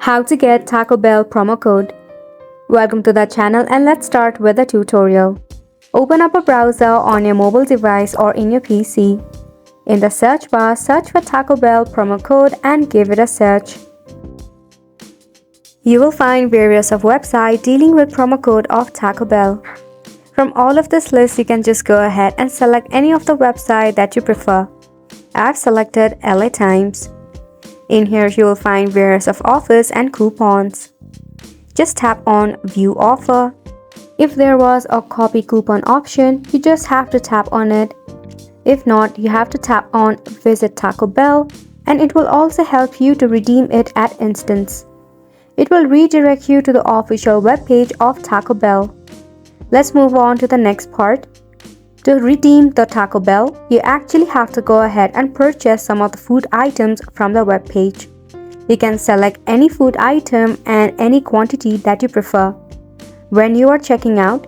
How to get Taco Bell promo code. Welcome to the channel and let's start with the tutorial. Open up a browser on your mobile device or in your PC. In the search bar, search for Taco Bell promo code and give it a search. You will find various of websites dealing with promo code of Taco Bell. From all of this list, you can just go ahead and select any of the website that you prefer. I've selected LA Times. In here, you will find various of offers and coupons. Just tap on View Offer. If there was a copy coupon option, you just have to tap on it. If not, you have to tap on Visit Taco Bell and it will also help you to redeem it at instance. It will redirect you to the official webpage of Taco Bell. Let's move on to the next part. To redeem the Taco Bell, you actually have to go ahead and purchase some of the food items from the web page. You can select any food item and any quantity that you prefer. When you are checking out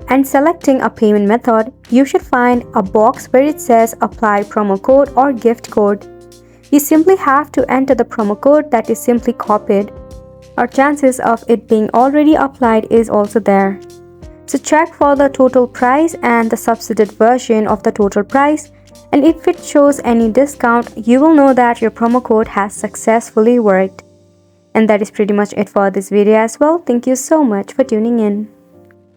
and selecting a payment method, you should find a box where it says Apply promo code or gift code. You simply have to enter the promo code that is simply copied. Our chances of it being already applied is also there. So check for the total price and the substitute version of the total price, and if it shows any discount, you will know that your promo code has successfully worked. And that is pretty much it for this video as well. Thank you so much for tuning in.